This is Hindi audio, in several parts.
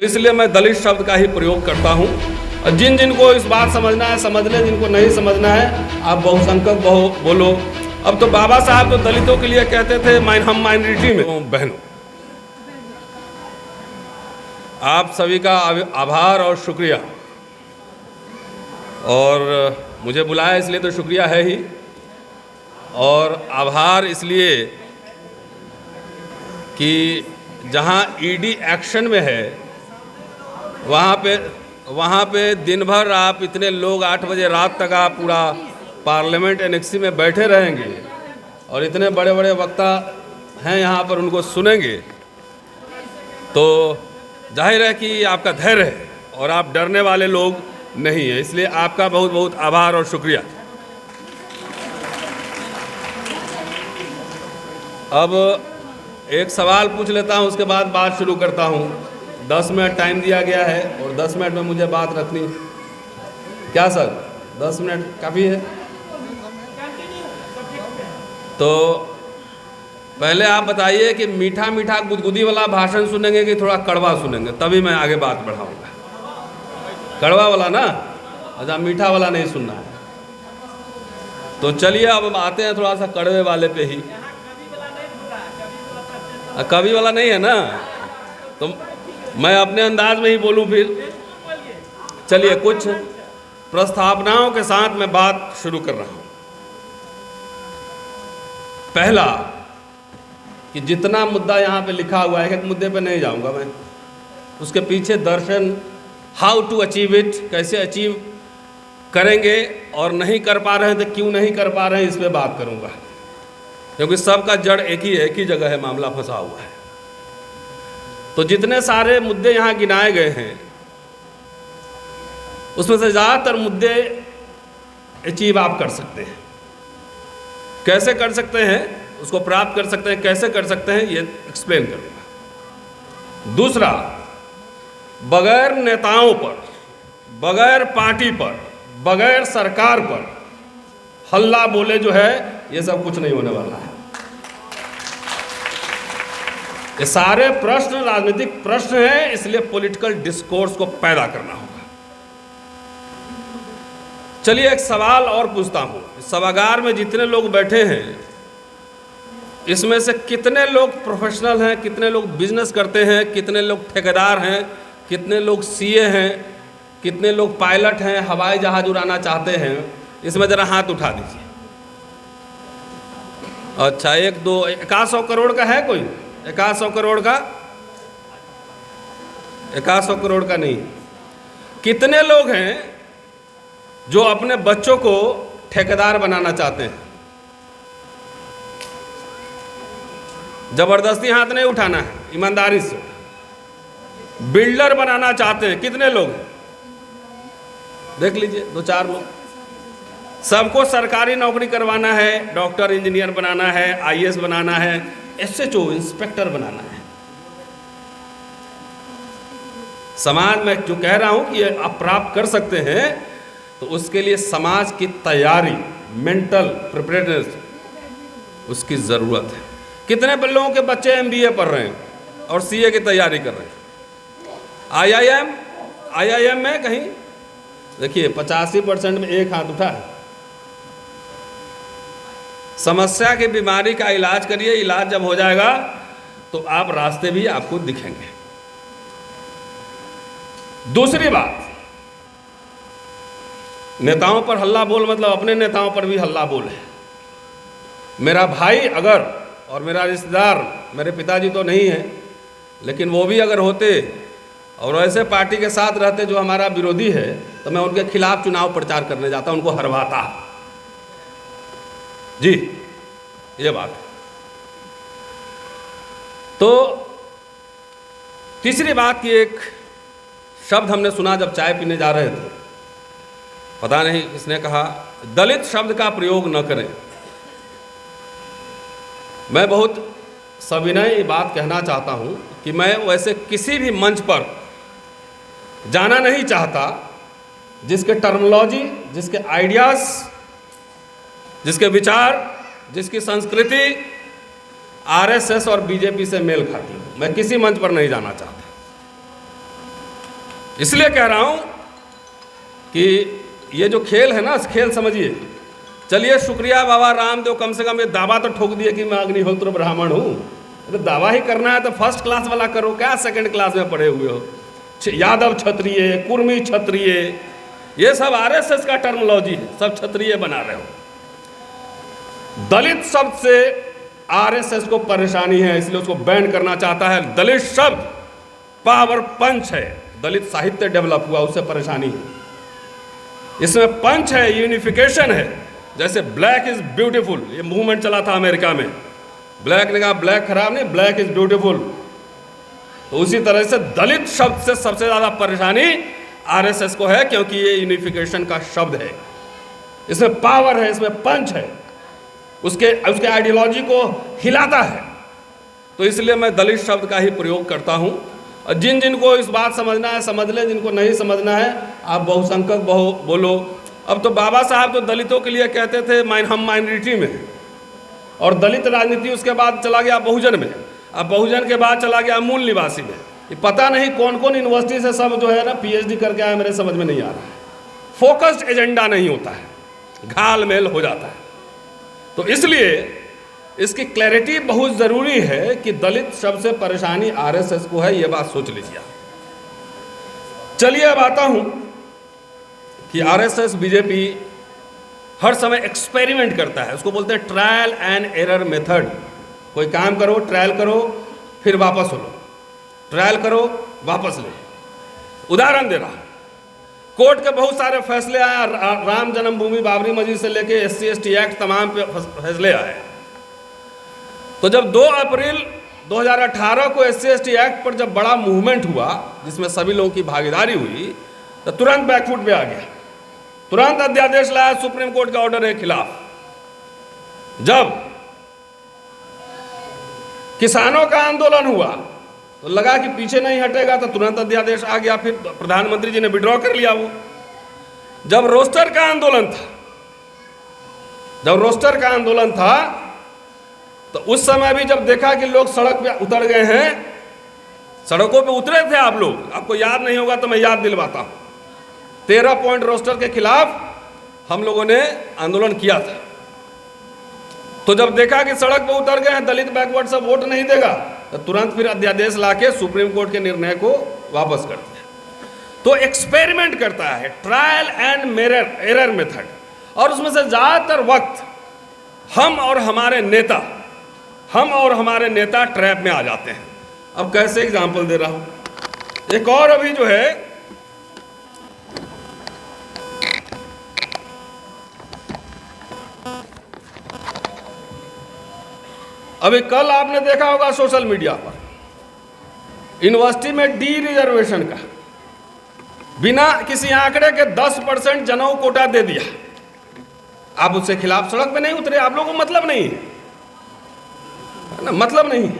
इसलिए मैं दलित शब्द का ही प्रयोग करता हूँ। और जिनको इस बात समझना है समझ लें, जिनको नहीं समझना है आप बहुसंख्यक बोलो। अब तो बाबा साहब तो दलितों के लिए कहते थे हम माइनॉरिटी में। बहनों, आप सभी का आभार और शुक्रिया। और मुझे बुलाया इसलिए तो शुक्रिया है ही, और आभार इसलिए कि जहाँ ईडी एक्शन में है वहाँ पे दिन भर आप इतने लोग 8 बजे रात तक आप पूरा पार्लियामेंट एनेक्सी में बैठे रहेंगे और इतने बड़े बड़े वक्ता हैं यहाँ पर, उनको सुनेंगे, तो जाहिर है कि आपका धैर्य है और आप डरने वाले लोग नहीं हैं। इसलिए आपका बहुत बहुत आभार और शुक्रिया। अब एक सवाल पूछ लेता हूँ, उसके बाद बात शुरू करता हूँ। 10 मिनट टाइम दिया गया है और 10 मिनट में मुझे बात रखनी। क्या सर 10 मिनट काफ़ी है? तो पहले आप बताइए कि मीठा मीठा गुदगुदी वाला भाषण सुनेंगे कि थोड़ा कड़वा सुनेंगे, तभी मैं आगे बात बढ़ाऊंगा। कड़वा वाला ना, अच्छा मीठा वाला नहीं सुनना है। तो चलिए अब आते हैं थोड़ा सा कड़वे वाले पे ही। कवि वाला नहीं है ना, तो मैं अपने अंदाज में ही बोलूं फिर। चलिए कुछ प्रस्तावनाओं के साथ मैं बात शुरू कर रहा हूं। पहला कि जितना मुद्दा यहाँ पे लिखा हुआ है, एक मुद्दे पे नहीं जाऊंगा मैं, उसके पीछे दर्शन, हाउ टू अचीव इट, कैसे अचीव करेंगे और नहीं कर पा रहे हैं तो क्यों नहीं कर पा रहे हैं, इस पे बात करूंगा, क्योंकि सबका जड़ एक ही जगह है, मामला फंसा हुआ है। तो जितने सारे मुद्दे यहाँ गिनाए गए हैं उसमें से ज़्यादातर मुद्दे अचीव आप कर सकते हैं। कैसे कर सकते हैं, उसको प्राप्त कर सकते हैं, कैसे कर सकते हैं, ये एक्सप्लेन करूँगा। दूसरा, बगैर नेताओं पर, बगैर पार्टी पर, बगैर सरकार पर हल्ला बोले जो है, ये सब कुछ नहीं होने वाला है। ये सारे प्रश्न राजनीतिक प्रश्न हैं, इसलिए पॉलिटिकल डिस्कोर्स को पैदा करना होगा। चलिए एक सवाल और पूछता हूं। सभागार में जितने लोग बैठे हैं इसमें से कितने लोग प्रोफेशनल हैं, कितने लोग बिजनेस करते हैं, कितने लोग ठेकेदार हैं, कितने लोग सीए हैं, कितने लोग पायलट हैं, हवाई जहाज उड़ाना चाहते हैं? इसमें जरा हाथ उठा दीजिए। अच्छा, 1 2 100 करोड़ का है कोई? 100 करोड़ का? 100 करोड़ का नहीं। कितने लोग हैं जो अपने बच्चों को ठेकेदार बनाना चाहते हैं? जबरदस्ती हाथ नहीं उठाना है, ईमानदारी से। बिल्डर बनाना चाहते हैं, कितने लोग हैं? देख लीजिए 2-4 लोग। सबको सरकारी नौकरी करवाना है, डॉक्टर इंजीनियर बनाना है, आईएएस बनाना है, एसएचओ इंस्पेक्टर बनाना है। समाज में जो कह रहा हूं कि आप प्राप्त कर सकते हैं, तो उसके लिए समाज की तैयारी, मेंटल प्रिपरेटनेस, उसकी ज़रूरत है। कितने लोगों के बच्चे एमबीए पढ़ रहे हैं और सीए की तैयारी कर रहे हैं? आईआईएम में कहीं देखिए 85% में एक हाथ उठा है। समस्या की बीमारी का इलाज करिए, इलाज जब हो जाएगा तो आप रास्ते भी आपको दिखेंगे। दूसरी बात, नेताओं पर हल्ला बोल मतलब अपने नेताओं पर भी हल्ला बोल है। मेरा भाई अगर और मेरा रिश्तेदार, मेरे पिताजी तो नहीं है, लेकिन वो भी अगर होते और ऐसे पार्टी के साथ रहते जो हमारा विरोधी है, तो मैं उनके खिलाफ चुनाव प्रचार करने जाता, उनको हरवाता। जी, ये बात। तो तीसरी बात की एक शब्द हमने सुना जब चाय पीने जा रहे थे, पता नहीं किसने कहा, दलित शब्द का प्रयोग न करें। मैं बहुत सविनय बात कहना चाहता हूं कि मैं वैसे किसी भी मंच पर जाना नहीं चाहता जिसके टर्मिनोलॉजी, जिसके आइडियाज़, जिसके विचार, जिसकी संस्कृति आरएसएस और बीजेपी से मेल खाती हो। मैं किसी मंच पर नहीं जाना चाहता। इसलिए कह रहा हूं कि ये जो खेल है ना, खेल समझिए। चलिए शुक्रिया बाबा रामदेव, कम से कम ये दावा तो ठोक दिए कि मैं अग्निहोत्र ब्राह्मण हूं। अरे दावा ही करना है तो फर्स्ट क्लास वाला करो, क्या सेकंड क्लास में पढ़े हुए हो। यादव क्षत्रिय, कुर्मी क्षत्रिय, ये सब आरएसएस का टर्मिनोलॉजी है, सब क्षत्रिय बना रहे हो। दलित शब्द से आरएसएस को परेशानी है, इसलिए उसको बैन करना चाहता है। दलित शब्द पावर पंच है, दलित साहित्य डेवलप हुआ, उससे परेशानी है। इसमें पंच है, यूनिफिकेशन है। जैसे ब्लैक इज ब्यूटीफुल, ये मूवमेंट चला था अमेरिका में, ब्लैक ने कहा ब्लैक खराब नहीं, ब्लैक इज ब्यूटीफुल। तो उसी तरह से दलित शब्द से सबसे ज्यादा परेशानी आरएसएस को है, क्योंकि ये यूनिफिकेशन का शब्द है, इसमें पावर है, इसमें पंच है, उसके आइडियोलॉजी को हिलाता है। तो इसलिए मैं दलित शब्द का ही प्रयोग करता हूं। और जिनको इस बात समझना है समझ ले, जिनको नहीं समझना है आप बहुसंख्यक बोलो। अब तो बाबा साहब तो दलितों के लिए कहते थे हम माइनॉरिटी में, और दलित राजनीति उसके बाद चला गया बहुजन में, अब बहुजन के बाद चला गया मूल निवासी में। ये पता नहीं कौन कौन यूनिवर्सिटी से सब जो है ना पीएचडी करके आया, मेरे समझ में नहीं आ रहा है। फोकस्ड एजेंडा नहीं होता है, घाल मेल हो जाता है। तो इसलिए इसकी क्लैरिटी बहुत ज़रूरी है कि दलित शब्द से परेशानी आरएसएस को है, ये बात सोच लीजिए। चलिए अब आता हूं कि आरएसएस बीजेपी हर समय एक्सपेरिमेंट करता है, उसको बोलते हैं ट्रायल एंड एरर मेथड। कोई काम करो, ट्रायल करो, फिर वापस लो, ट्रायल करो, वापस ले। उदाहरण दे रहा हूं, कोर्ट के बहुत सारे फैसले आए, राम जन्मभूमि, बाबरी मस्जिद से लेके SC/ST एक्ट, तमाम पे फैसले आए। तो जब 2 अप्रैल 2018 को SC/ST एक्ट पर जब बड़ा मूवमेंट हुआ, जिसमें सभी लोगों की भागीदारी हुई, तो तुरंत बैकफुट पे आ गया, तुरंत अध्यादेश लाया सुप्रीम कोर्ट का ऑर्डर के खिलाफ। जब किसानों का आंदोलन हुआ तो लगा कि पीछे नहीं हटेगा, तो तुरंत अध्यादेश आ गया, फिर प्रधानमंत्री जी ने विड्रॉ कर लिया वो। जब रोस्टर का आंदोलन था, तो उस समय भी जब देखा कि लोग सड़क पे उतर गए हैं, सड़कों पे उतरे थे आप लोग, आपको याद नहीं होगा तो मैं याद दिलवाता हूं। 13 पॉइंट रोस्टर के खिलाफ हम लोगों ने आंदोलन किया था। तो जब देखा कि सड़क पर उतर गए हैं, दलित बैकवर्ड सब वोट नहीं देगा, तो तुरंत फिर अध्यादेश लाके सुप्रीम कोर्ट के निर्णय को वापस कर दिया। तो एक्सपेरिमेंट करता है, ट्रायल एंड एरर मेथड, और उसमें से ज्यादातर वक्त हम और हमारे नेता ट्रैप में आ जाते हैं। अब कैसे एग्जांपल दे रहा हूं, एक और अभी जो है अभी कल आपने देखा होगा सोशल मीडिया पर यूनिवर्सिटी में डी रिजर्वेशन का बिना किसी आंकड़े के 10% जनऊ कोटा दे दिया। आप उसके खिलाफ सड़क पे नहीं उतरे, आप लोगों को मतलब नहीं है ना, मतलब नहीं है।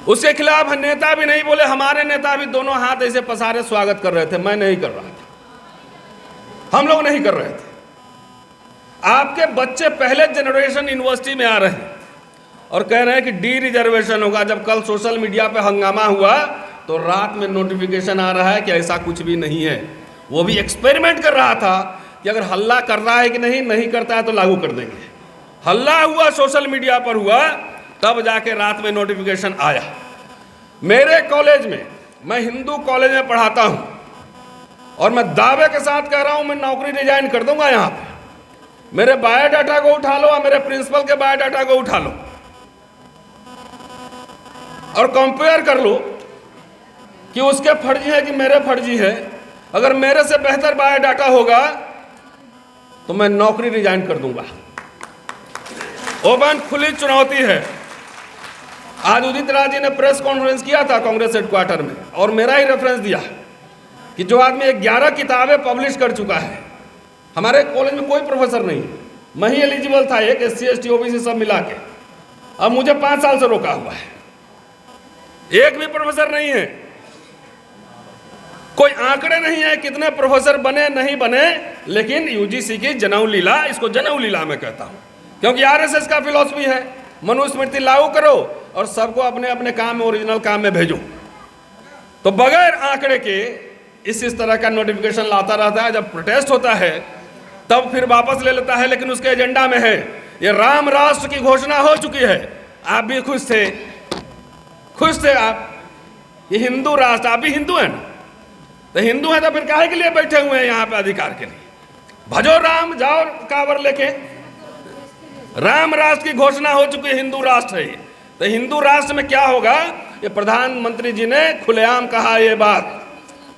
उसके खिलाफ नेता भी नहीं बोले, हमारे नेता भी दोनों हाथ ऐसे पसारे स्वागत कर रहे थे, मैं नहीं कर रहा था, हम लोग नहीं कर रहे थे। आपके बच्चे पहले जनरेशन यूनिवर्सिटी में आ रहे हैं और कह रहे हैं कि डी रिजर्वेशन होगा। जब कल सोशल मीडिया पे हंगामा हुआ तो रात में नोटिफिकेशन आ रहा है कि ऐसा कुछ भी नहीं है। वो भी एक्सपेरिमेंट कर रहा था कि अगर हल्ला कर रहा है कि नहीं करता है तो लागू कर देंगे। हल्ला हुआ, सोशल मीडिया पर हुआ, तब जाके रात में नोटिफिकेशन आया। मेरे कॉलेज में, मैं हिंदू कॉलेज में पढ़ाता हूं और मैं दावे के साथ कह रहा हूं मैं नौकरी रिजाइन कर दूंगा। यहां पे मेरे बायोडाटा को उठा लो और मेरे प्रिंसिपल के बायोडाटा को उठा लो और कंपेयर कर लो कि उसके फर्जी है कि मेरे फर्जी है। अगर मेरे से बेहतर बायोडाटा होगा तो मैं नौकरी रिजाइन कर दूंगा। ओपन खुली चुनौती है। आज उदित राज जी ने प्रेस कॉन्फ्रेंस किया था कांग्रेस हेडक्वार्टर में और मेरा ही रेफरेंस दिया कि जो आदमी 11 किताबें पब्लिश कर चुका है, हमारे कॉलेज में कोई प्रोफेसर नहीं, मैं ही एलिजिबल था, एक SC/ST OBC सब मिला के, अब मुझे 5 साल से रोका हुआ है, एक भी प्रोफेसर नहीं है। कोई आंकड़े नहीं है कितने प्रोफेसर बने नहीं बने, लेकिन UGC की जनेऊ लीला, इसको जनेऊ लीला मैं कहता हूं, क्योंकि RSS का फिलॉसफी है मनुस्मृति लागू करो और सबको अपने अपने काम में, ओरिजिनल काम में भेजो। तो बगैर आंकड़े के इस तरह का नोटिफिकेशन लाता रहता है। जब प्रोटेस्ट होता है तब फिर वापस ले लेता है, लेकिन उसके एजेंडा में है ये राम राष्ट्र की घोषणा हो चुकी है। आप भी खुश थे आप, ये हिंदू राष्ट्र, आप भी हिंदू हैं ना, तो हिंदू हैं तो फिर काहे के लिए बैठे हुए हैं यहाँ पे अधिकार के लिए? भजो राम, जाओ कांवर लेके। राम राष्ट्र की घोषणा हो चुकी है, हिंदू राष्ट्र है ये। तो हिंदू राष्ट्र में क्या होगा, ये प्रधानमंत्री जी ने खुलेआम कहा ये बात।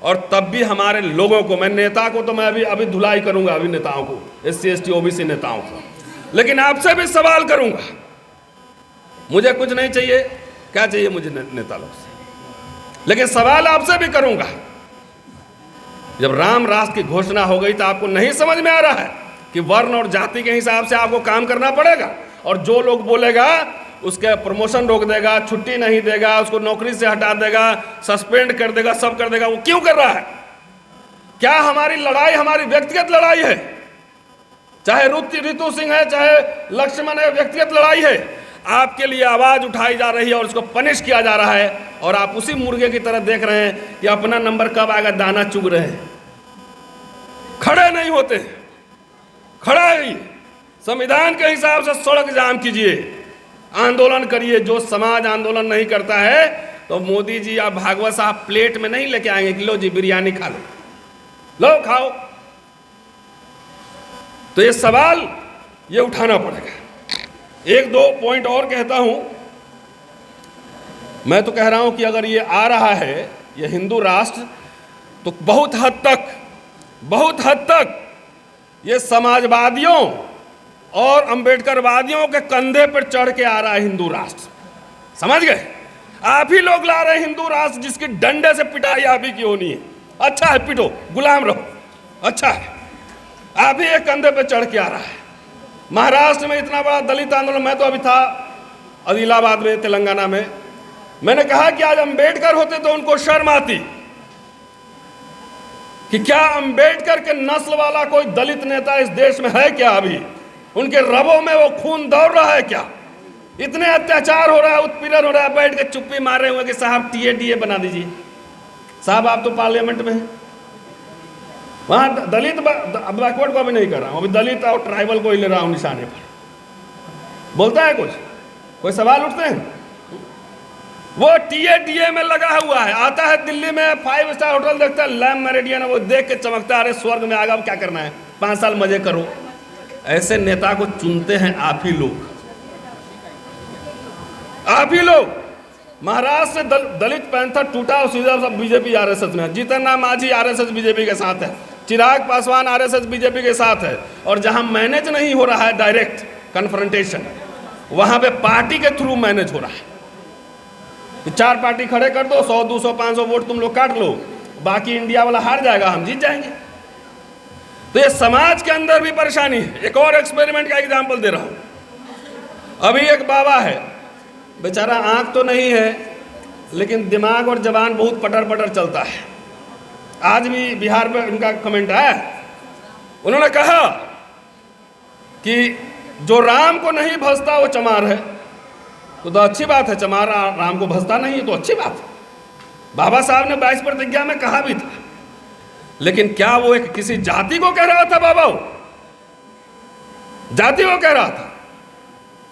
और तब भी हमारे लोगों को, मैं नेता को तो मैं अभी धुलाई करूंगा, अभी नेताओं को, SC ST OBC नेताओं को, लेकिन आपसे भी सवाल करूंगा। मुझे कुछ नहीं चाहिए, क्या चाहिए मुझे नेता लोग से, लेकिन सवाल आपसे भी करूंगा। जब राम राष्ट्र की घोषणा हो गई तो आपको नहीं समझ में आ रहा है कि वर्ण और जाति के हिसाब से आपको काम करना पड़ेगा, और जो लोग बोलेगा उसके प्रमोशन रोक देगा, छुट्टी नहीं देगा, उसको नौकरी से हटा देगा, सस्पेंड कर देगा, सब कर देगा, वो क्यों कर रहा है? क्या हमारी लड़ाई हमारी व्यक्तिगत लड़ाई है? चाहे रितु सिंह है, चाहे लक्ष्मण है, व्यक्तिगत लड़ाई है। आपके लिए आवाज उठाई जा रही है और उसको पनिश किया जा रहा है, और आप उसी मुर्गे की तरह देख रहे हैं कि अपना नंबर कब आएगा, दाना चुग रहे हैं, खड़े नहीं होते। खड़ा है, संविधान के हिसाब से सड़क जाम कीजिए, आंदोलन करिए। जो समाज आंदोलन नहीं करता है तो मोदी जी या भागवत साहब प्लेट में नहीं लेके आएंगे कि लो जी बिरयानी खा लो खाओ। तो ये सवाल ये उठाना पड़ेगा। एक दो पॉइंट और कहता हूं। मैं तो कह रहा हूं कि अगर ये आ रहा है ये हिंदू राष्ट्र, तो बहुत हद तक ये समाजवादियों और अंबेडकरवादियों के कंधे पर चढ़ के आ रहा है हिंदू राष्ट्र। समझ गए? आप ही लोग ला रहे हैं हिंदू राष्ट्र, जिसकी डंडे से पिटाई आप ही की होनी है। अच्छा है, पिटो, गुलाम रहो, अच्छा है। आप ही एक कंधे पे चढ़ के आ रहा है। महाराष्ट्र में इतना बड़ा दलित आंदोलन, मैं तो अभी था आदिलाबाद में, तेलंगाना में, मैंने कहा कि आज अंबेडकर होते तो उनको शर्म आती कि क्या अंबेडकर के नस्ल वाला कोई दलित नेता इस देश में है क्या? अभी उनके रगों में वो खून दौड़ रहा है क्या? इतने अत्याचार हो रहा है, उत्पीड़न हो रहा है, बैठ के चुप्पी मार रहे हुए कि साहब TA बना दीजिए। साहब आप तो पार्लियामेंट में हैं, वहां दलित बैकवर्ड को भी नहीं कर रहा हूं, अभी दलित और ट्राइबल को ही ले रहा हूं निशाने पर। बोलता है कुछ, कोई सवाल उठते हैं? वो TA में लगा हुआ है, आता है दिल्ली में 5 स्टार होटल देखता है, लैम्प मेरिडियन, वो देख के चमकता है, अरे स्वर्ग में आ गया, क्या करना है, 5 साल मजे करो। ऐसे नेता को चुनते हैं आप ही लोग, आप ही लोग। महाराष्ट्र से दलित पैंथर टूटा और सीधा सब BJP RSS में। जीतन राम मांझी RSS BJP के साथ है, चिराग पासवान RSS BJP के साथ है, और जहां मैनेज नहीं हो रहा है डायरेक्ट कन्फ्रंटेशन, वहां पे पार्टी के थ्रू मैनेज हो रहा है। 4 पार्टी खड़े कर दो, 100 200 500 वोट तुम लोग काट लो, बाकी इंडिया वाला हार जाएगा, हम जीत जाएंगे। तो ये समाज के अंदर भी परेशानी है। एक और एक्सपेरिमेंट का एग्जांपल दे रहा हूं। अभी एक बाबा है, बेचारा आंख तो नहीं है, लेकिन दिमाग और जबान बहुत पटर चलता है। आज भी बिहार में उनका कमेंट आया, उन्होंने कहा कि जो राम को नहीं भजता वो चमार है। तो अच्छी बात है, चमार राम को भजता नहीं है तो अच्छी बात है। बाबा साहब ने 22 प्रतिज्ञा में कहा भी था, लेकिन क्या वो एक किसी जाति को कह रहा था? बाबा जाति को कह रहा था?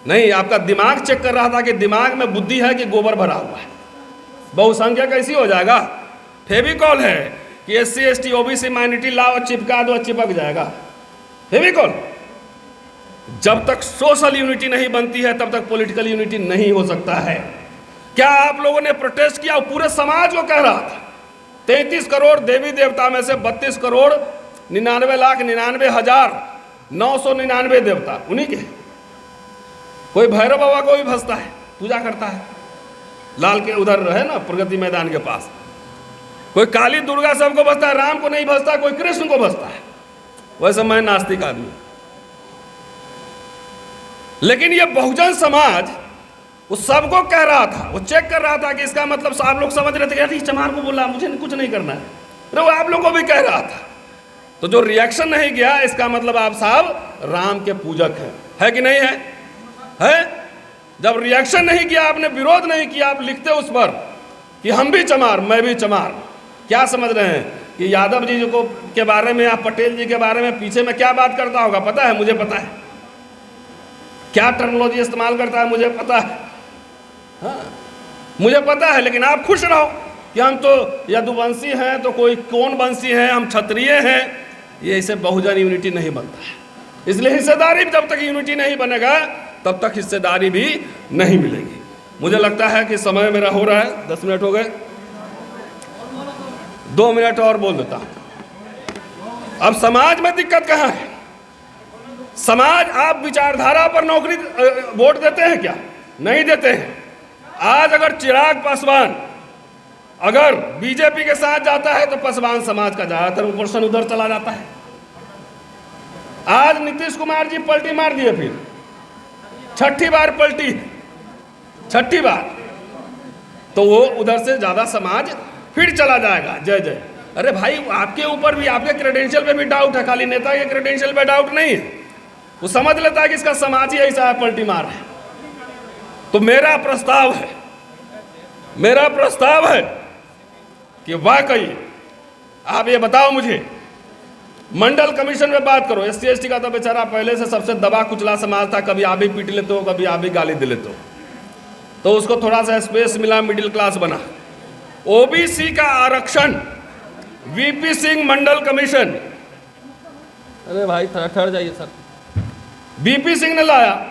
नहीं, आपका दिमाग चेक कर रहा था कि दिमाग में बुद्धि है कि गोबर भरा हुआ है। बहुसंख्यक कैसी हो जाएगा? फेविकॉल है कि SC ST OBC माइनॉरिटी लाओ, चिपका दो, चिपक जाएगा। फेविकॉल। जब तक सोशल यूनिटी नहीं बनती है तब तक पॉलिटिकल यूनिटी नहीं हो सकता है। क्या आप लोगों ने प्रोटेस्ट किया? पूरे समाज को कह रहा था। 33 करोड़ देवी देवता में से 32 करोड़ 99,99,999 देवता उन्हीं के। कोई भैरव बाबा को भी भजता है, पूजा करता है, लाल के उधर है ना प्रगति मैदान के पास। कोई काली दुर्गा सबको भजता है, राम को नहीं भजता, कोई कृष्ण को भजता है। वैसे मैं नास्तिक आदमी, लेकिन ये बहुजन समाज वो सबको कह रहा था, वो चेक कर रहा था कि इसका मतलब आप लोग समझ रहे थे कि चमार को बोला मुझे कुछ नहीं करना है, तो वो आप लोग को भी कह रहा था। तो जो रिएक्शन नहीं गया, इसका मतलब आप साहब राम के पूजक है कि नहीं है? जब रिएक्शन नहीं किया, आपने विरोध नहीं किया, आप लिखते उस पर कि हम भी चमार, मैं भी चमार। क्या समझ रहे हैं कि यादव जी को के बारे में या पटेल जी के बारे में पीछे में क्या बात करता होगा? पता है, मुझे पता है। क्या टर्मिनोलॉजी इस्तेमाल करता है मुझे पता है। हाँ, मुझे पता है। लेकिन आप खुश रहो कि हम तो यदुवंशी हैं, तो कोई कौन वंशी है, हम क्षत्रिय हैं। ये इसे बहुजन यूनिटी नहीं बनता है। इसलिए हिस्सेदारी, जब तक यूनिटी नहीं बनेगा तब तक हिस्सेदारी भी नहीं मिलेगी। मुझे लगता है कि समय मेरा हो रहा है, 10 मिनट हो गए, 2 मिनट और बोल देता हूं। अब समाज में दिक्कत कहाँ है? समाज, आप विचारधारा पर नौकरी वोट देते हैं क्या? नहीं देते हैं। आज अगर चिराग पासवान अगर बीजेपी के साथ जाता है तो पासवान समाज का ज्यादातर पोर्शन उधर चला जाता है। आज नीतीश कुमार जी पलटी मार दिए, फिर छठी बार पलटी, छठी बार, तो वो उधर से ज्यादा समाज फिर चला जाएगा। जय जय। अरे भाई, आपके ऊपर भी, आपके क्रेडेंशियल पे भी डाउट है, खाली नेता के क्रेडेंशियल पे डाउट नहीं है। वो समझ लेता है कि इसका समाज ही ऐसा है, पलटी मार है। तो मेरा प्रस्ताव है कि वाकई आप ये बताओ मुझे, मंडल कमीशन में बात करो। SC ST का तो बेचारा पहले से सबसे दबा कुचला समाज था, कभी आप भी पीट लेते हो, कभी आप भी गाली दे लेते हो, तो उसको थोड़ा सा स्पेस मिला, मिडिल क्लास बना। OBC का आरक्षण, VP सिंह मंडल कमीशन, अरे भाई थोड़ा ठहर जाइए सर, VP सिंह ने लाया,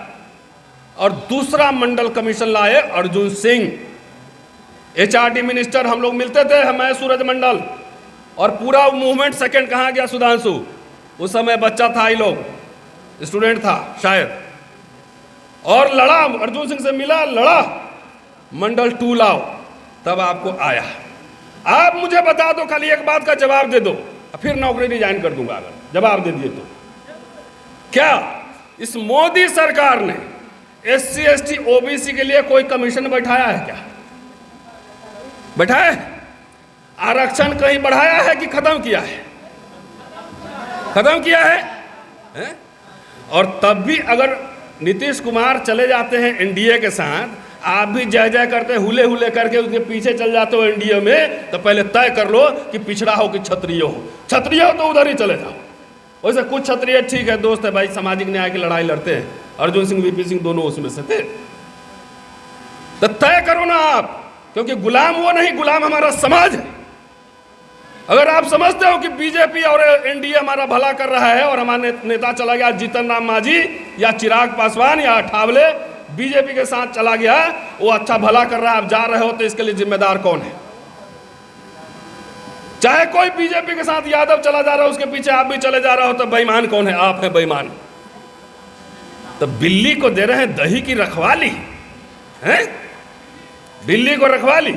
और दूसरा मंडल कमीशन लाए अर्जुन सिंह। HRD मिनिस्टर हम लोग मिलते थे, मैं सूरज मंडल, और पूरा मूवमेंट सेकंड कहाँ गया? सुधांशु, उस समय बच्चा था, ही लोग स्टूडेंट था शायद, और लड़ा, अर्जुन सिंह से मिला, लड़ा, मंडल 2 लाओ, तब आपको आया। आप मुझे बता दो, खाली एक बात का जवाब दे दो, फिर नौकरी रिजाइन कर दूंगा अगर जवाब दे दिए तो। क्या इस मोदी सरकार ने SC ST OBC के लिए कोई कमीशन बैठाया है क्या? बैठाया है? आरक्षण कहीं बढ़ाया है कि खत्म किया है? खत्म किया है? और तब भी अगर नीतीश कुमार चले जाते हैं NDA के साथ, आप भी जय जय करते, हुले हुले करके उसके पीछे चल जाते हो NDA में, तो पहले तय कर लो कि पिछड़ा हो कि क्षत्रिय हो। क्षत्रिय हो तो उधर ही चले जाओ। वैसे कुछ क्षत्रिय ठीक है, दोस्त है भाई, सामाजिक न्याय की लड़ाई लड़ते हैं, अर्जुन सिंह VP सिंह दोनों उसमें से थे। तो तय करो ना आप, क्योंकि गुलाम वो नहीं, गुलाम हमारा समाज है। अगर आप समझते हो कि बीजेपी और NDA हमारा भला कर रहा है और हमारा नेता चला गया जीतन राम मांझी या चिराग पासवान या अठावले बीजेपी के साथ चला गया, वो अच्छा भला कर रहा है, आप जा रहे हो, तो इसके लिए जिम्मेदार कौन है? चाहे कोई बीजेपी के साथ यादव चला जा रहा है, उसके पीछे आप भी चले जा रहे हो, तो बेईमान कौन है? आप है बेईमान। तो बिल्ली को दे रहे हैं दही की रखवाली, हैं? बिल्ली को रखवाली।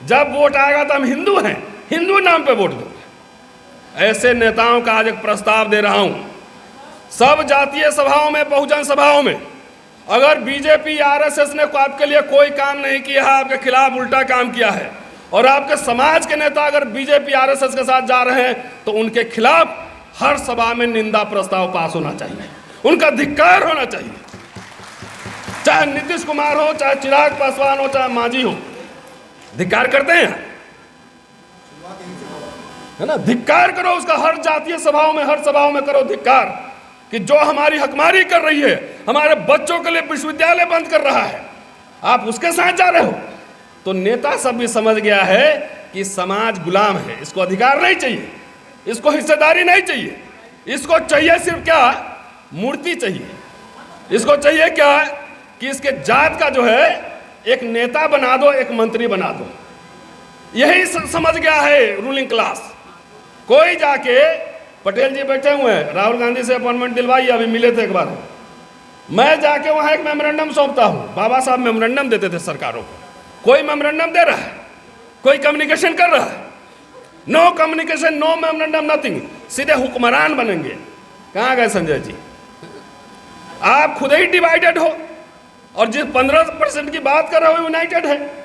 जब वोट आएगा तो हम हिंदू हैं, हिंदू नाम पे वोट दूंगा। ऐसे नेताओं का आज एक प्रस्ताव दे रहा हूं। सब जातीय सभाओं में, बहुजन सभाओं में, अगर बीजेपी RSS ने आपके लिए कोई काम नहीं किया है, आपके खिलाफ उल्टा काम किया है, और आपके समाज के नेता अगर बीजेपी RSS के साथ जा रहे हैं, तो उनके खिलाफ हर सभा में निंदा प्रस्ताव पास होना चाहिए, उनका धिक्कार होना चाहिए। चाहे नीतीश कुमार हो, चाहे चिराग पासवान हो, चाहे मांझी हो, धिक्कार करते हैं, है ना? धिक्कार करो उसका, हर जातीय सभाओं में, हर सभाओं में करो धिक्कार, कि जो हमारी हकमारी कर रही है, हमारे बच्चों के लिए विश्वविद्यालय बंद कर रहा है, आप उसके साथ जा रहे हो। तो नेता सब भी समझ गया है कि समाज गुलाम है, इसको अधिकार नहीं चाहिए, इसको हिस्सेदारी नहीं चाहिए, इसको चाहिए सिर्फ क्या? मूर्ति चाहिए। इसको चाहिए क्या? कि इसके जात का जो है एक नेता बना दो, एक मंत्री बना दो। यही समझ गया है रूलिंग क्लास। कोई जाके, पटेल जी बैठे हुए हैं, राहुल गांधी से अपॉइंटमेंट दिलवाई, अभी मिले थे एक बार, मैं जाके वहां एक मेमोरेंडम सौंपता हूं। बाबा साहब मेमोरेंडम देते थे सरकारों को, कोई मेमोरेंडम दे रहा है, कोई कम्युनिकेशन कर रहा है? No communication, no memorandum, nothing, सीधे हुक्मरान बनेंगे। कहां गए संजय जी? आप खुद ही डिवाइडेड हो, और जिस 15% की बात कर रहे हो यूनाइटेड है।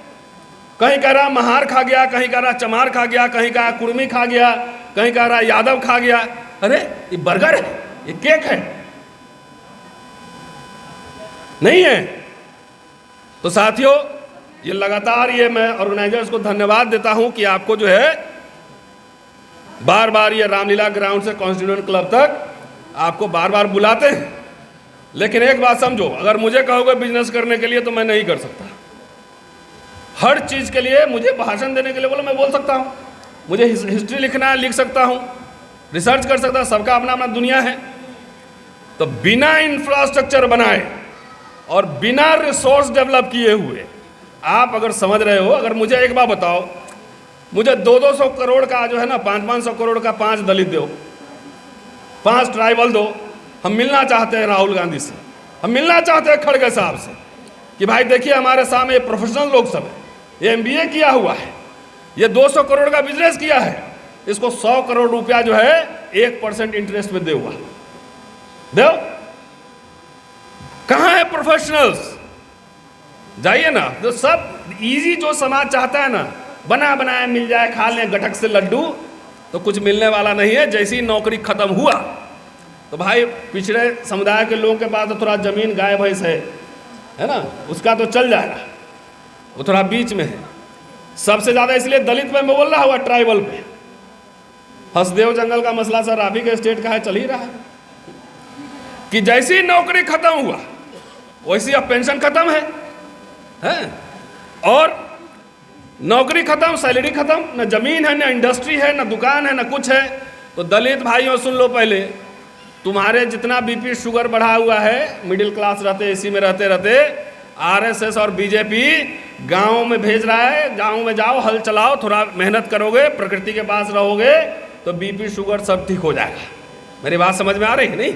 कहीं कह रहा महार खा गया, कहीं कह रहा चमार खा गया, कहीं कह रहा कुर्मी खा गया, कहीं कह रहा यादव खा गया। अरे ये बर्गर है, ये केक है, नहीं है? तो साथियों, ये लगातार ये मैं ऑर्गेनाइजर्स को धन्यवाद देता हूं कि आपको जो है बार बार ये रामलीला ग्राउंड से कॉन्स्टिट्यूएंट क्लब तक आपको बार बार बुलाते हैं। लेकिन एक बात समझो, अगर मुझे कहोगे बिजनेस करने के लिए तो मैं नहीं कर सकता। हर चीज़ के लिए मुझे भाषण देने के लिए बोलो मैं बोल सकता हूँ, मुझे हिस्ट्री लिखना है लिख सकता हूँ, रिसर्च कर सकता, सबका अपना अपना दुनिया है। तो बिना इंफ्रास्ट्रक्चर बनाए और बिना रिसोर्स डेवलप किए हुए आप अगर समझ रहे हो, अगर मुझे एक बात बताओ, मुझे 200 करोड़ का जो है ना 500 करोड़ का 5 दलित दो, 5 ट्राइबल दो, हम मिलना चाहते हैं राहुल गांधी से, हम मिलना चाहते हैं खड़गे साहब से कि भाई देखिए हमारे सामने ये प्रोफेशनल लोग सब है, ये MBA किया हुआ है, ये 200 करोड़ का बिजनेस किया है, इसको 100 करोड़ रुपया जो है 1% इंटरेस्ट पे दे हुआ दो। कहाँ है प्रोफेशनल्स? जाइए ना। तो सब इजी जो समाज चाहता है ना, बना बनाया मिल जाए, खा लें गटक से लड्डू, तो कुछ मिलने वाला नहीं है। जैसी नौकरी खत्म हुआ तो भाई पिछड़े समुदाय के लोगों के पास तो थोड़ा जमीन गाय भैंस है ना, उसका तो चल जाएगा, वो थोड़ा बीच में है। सबसे ज़्यादा इसलिए दलित पे मैं बोल रहा हुआ, ट्राइबल पे। हसदेव जंगल का मसला सर आप ही के स्टेट का है, चल ही रहा है कि जैसी नौकरी खत्म हुआ वैसी अब पेंशन खत्म है? और नौकरी खत्म, सैलरी खत्म, न जमीन है, न इंडस्ट्री है, न दुकान है, न कुछ है। तो दलित भाइयों सुन लो, पहले तुम्हारे जितना BP शुगर बढ़ा हुआ है, मिडिल क्लास रहते AC में रहते रहते RSS और BJP गाँव में भेज रहा है, गाँव में जाओ हल चलाओ, थोड़ा मेहनत करोगे, प्रकृति के पास रहोगे तो BP शुगर सब ठीक हो जाएगा। मेरी बात समझ में आ रही है नहीं?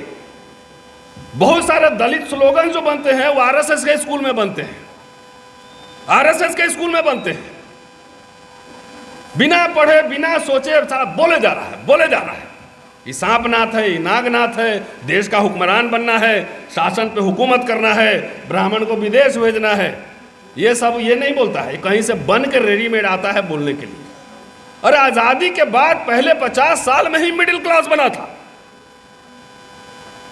बहुत सारे दलित स्लोगन जो बनते हैं वो RSS के स्कूल में बनते हैं, RSS के स्कूल में बनते हैं। बिना पढ़े बिना सोचे सारा बोले जा रहा है ये सांपनाथ है, ये नागनाथ है, देश का हुक्मरान बनना है, शासन पे हुकूमत करना है, ब्राह्मण को विदेश भेजना है। ये सब ये नहीं बोलता है, कहीं से बन कर रेडीमेड आता है बोलने के लिए। अरे आज़ादी के बाद पहले 50 साल में ही मिडिल क्लास बना था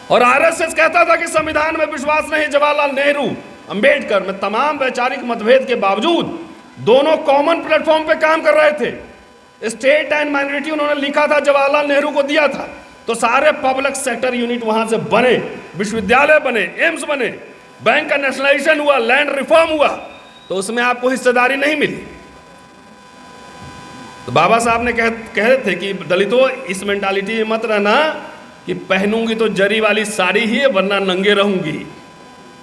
और RSS कहता था कि संविधान में विश्वास नहीं। जवाहरलाल नेहरू, अंबेडकर में तमाम वैचारिक मतभेद के बावजूद दोनों कॉमन प्लेटफॉर्म पे काम कर रहे थे। स्टेट एंड माइनॉरिटी उन्होंने लिखा था, जवाहरलाल नेहरू को दिया था, तो सारे पब्लिक सेक्टर यूनिट वहां से बने, विश्वविद्यालय बने, एम्स बने, बैंक का नेशनलाइजेशन हुआ, लैंड रिफॉर्म हुआ, तो उसमें आपको हिस्सेदारी नहीं मिली। तो बाबा साहब ने कह रहे थे कि दलितों इस मेंटालिटी में मत रहना कि पहनूंगी तो जरी वाली साड़ी ही है वरना नंगे रहूंगी।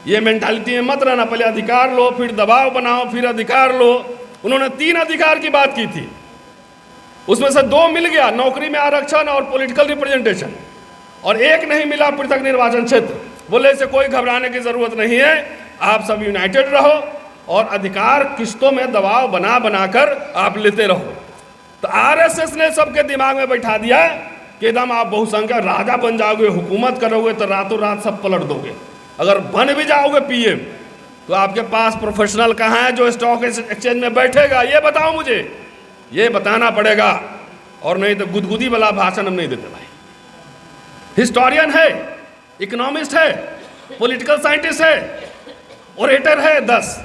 ये मेंटालिटी में मत रहना, पहले अधिकार लो, फिर दबाव बनाओ, फिर अधिकार लो। उन्होंने 3 अधिकार की बात की थी, उसमें से 2 मिल गया, नौकरी में आरक्षण और पॉलिटिकल रिप्रेजेंटेशन, और 1 नहीं मिला, पृथक निर्वाचन क्षेत्र। बोले इसे कोई घबराने की जरूरत नहीं है, आप सब यूनाइटेड रहो और अधिकार किस्तों में दबाव बना बनाकर आप लेते रहो। तो RSS ने सबके दिमाग में बैठा दिया कि एकदम आप बहुसंख्यक राजा बन जाओगे, हुकूमत करोगे तो रातों रात सब पलट दोगे। अगर बन भी जाओगे PM तो आपके पास प्रोफेशनल कहाँ है जो स्टॉक एक्सचेंज में बैठेगा? ये बताओ मुझे, ये बताना पड़ेगा, और नहीं तो गुदगुदी वाला भाषण हम नहीं देते भाई। हिस्टोरियन है, इकोनॉमिस्ट है, पॉलिटिकल साइंटिस्ट है, ओरेटर है, 10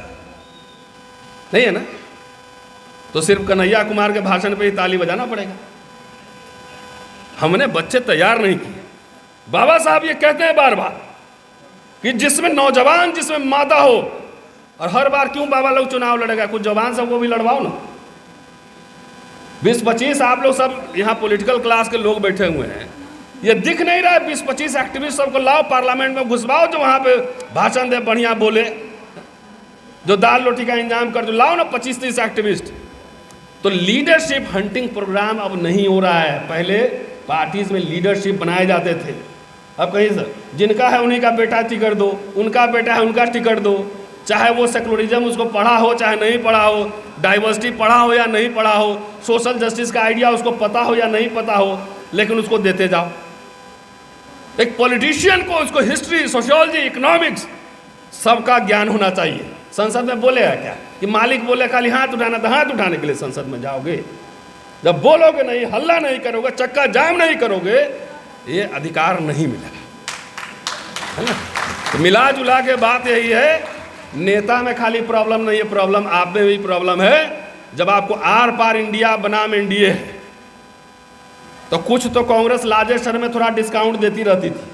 नहीं है ना, तो सिर्फ कन्हैया कुमार के भाषण पे ही ताली बजाना पड़ेगा। हमने बच्चे तैयार नहीं किए। बाबा साहब ये कहते हैं बार बार कि जिसमें नौजवान, जिसमें मादा हो, और हर बार क्यों बाबा लोग चुनाव लड़ेगा, कुछ जवान सबको भी लड़वाओ ना। 20-25 आप लोग सब यहाँ पॉलिटिकल क्लास के लोग बैठे हुए हैं, ये दिख नहीं रहा है? 20-25 एक्टिविस्ट सबको लाओ, पार्लियामेंट में घुसवाओ, जो वहाँ पे भाषण दे, बढ़िया बोले, जो दाल रोटी का इंतजाम कर दो, लाओ ना 25-30 एक्टिविस्ट। तो लीडरशिप हंटिंग प्रोग्राम अब नहीं हो रहा है। पहले पार्टीज में लीडरशिप बनाए जाते थे, अब कहीं सर जिनका है उन्हीं का बेटा टिकट दो, उनका बेटा है उनका टिकट दो, चाहे वो सेकुलरिज्म उसको पढ़ा हो चाहे नहीं पढ़ा हो, डाइवर्सिटी पढ़ा हो या नहीं पढ़ा हो, सोशल जस्टिस का आइडिया उसको पता हो या नहीं पता हो, लेकिन उसको देते जाओ। एक पॉलिटिशियन को उसको हिस्ट्री, सोशियोलॉजी, इकोनॉमिक्स सबका ज्ञान होना चाहिए। संसद में बोलेगा क्या कि मालिक बोले खाली हाथ उठाना, तो हाथ उठाने के लिए संसद में जाओगे? जब बोलोगे नहीं, हल्ला नहीं करोगे, चक्का जाम नहीं करोगे, ये अधिकार नहीं मिलेगा, है ना। तो मिला जुला के बात यही है नेता में खाली प्रॉब्लम नहीं है, प्रॉब्लम आप में भी प्रॉब्लम है। जब आपको आर पार इंडिया बनाम एनडीए है, तो कुछ तो कांग्रेस लार्जेस्ट में थोड़ा डिस्काउंट देती रहती थी,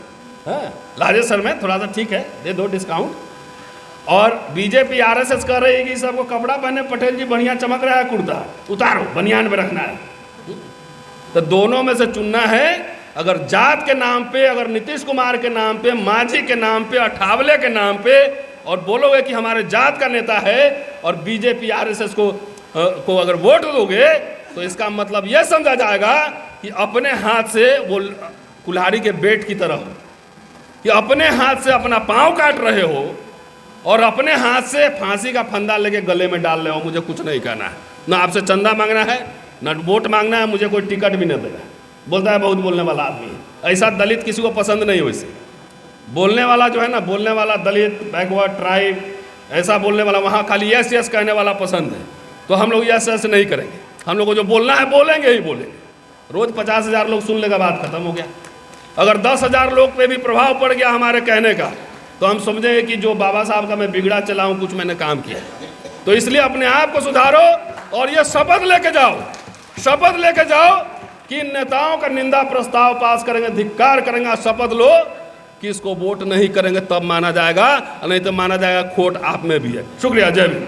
लार्जेस्ट में थोड़ा सा ठीक है, दे दो डिस्काउंट। और बीजेपी आरएसएस कह रही है कि सबको कपड़ा पहने, पटेल जी बढ़िया चमक रहा है कुर्ता, उतारो, बनियान में रखना है। तो दोनों में से चुनना है। अगर जात के नाम पे, अगर नीतीश कुमार के नाम पे, मांझी के नाम पे, अठावले के नाम पे और बोलोगे कि हमारे जात का नेता है, और बीजेपी आरएसएस को अगर वोट दोगे, तो इसका मतलब यह समझा जाएगा कि अपने हाथ से वो कुल्हाड़ी के बेट की तरह हो, कि अपने हाथ से अपना पाँव काट रहे हो और अपने हाथ से फांसी का फंदा लेके गले में डाल रहे हो। मुझे कुछ नहीं कहना है, ना आपसे चंदा मांगना है, ना वोट मांगना है, मुझे कोई टिकट भी नहीं देना। बोलता है बहुत बोलने वाला आदमी है, ऐसा दलित किसी को पसंद नहीं। वैसे बोलने वाला जो है ना, बोलने वाला दलित, बैकवर्ड ट्राइब, ऐसा बोलने वाला, वहाँ खाली यस यस कहने वाला पसंद है। तो हम लोग यस यस नहीं करेंगे, हम लोग को जो बोलना है बोलेंगे ही बोलेंगे। रोज़ 50,000 लोग सुन लेगा, बात खत्म हो गया। अगर 10,000 लोग पे भी प्रभाव पड़ गया हमारे कहने का, तो हम समझेंगे कि जो बाबा साहब का मैं बिगड़ा चला हूँ, कुछ मैंने काम किया। तो इसलिए अपने आप को सुधारो और ये शपथ लेके जाओ, शपथ लेके जाओ कि नेताओं का निंदा प्रस्ताव पास करेंगे, धिक्कार करेंगे। शपथ लो कि इसको वोट नहीं करेंगे, तब माना जाएगा, नहीं तो माना जाएगा खोट आप में भी है। शुक्रिया, जय भीम।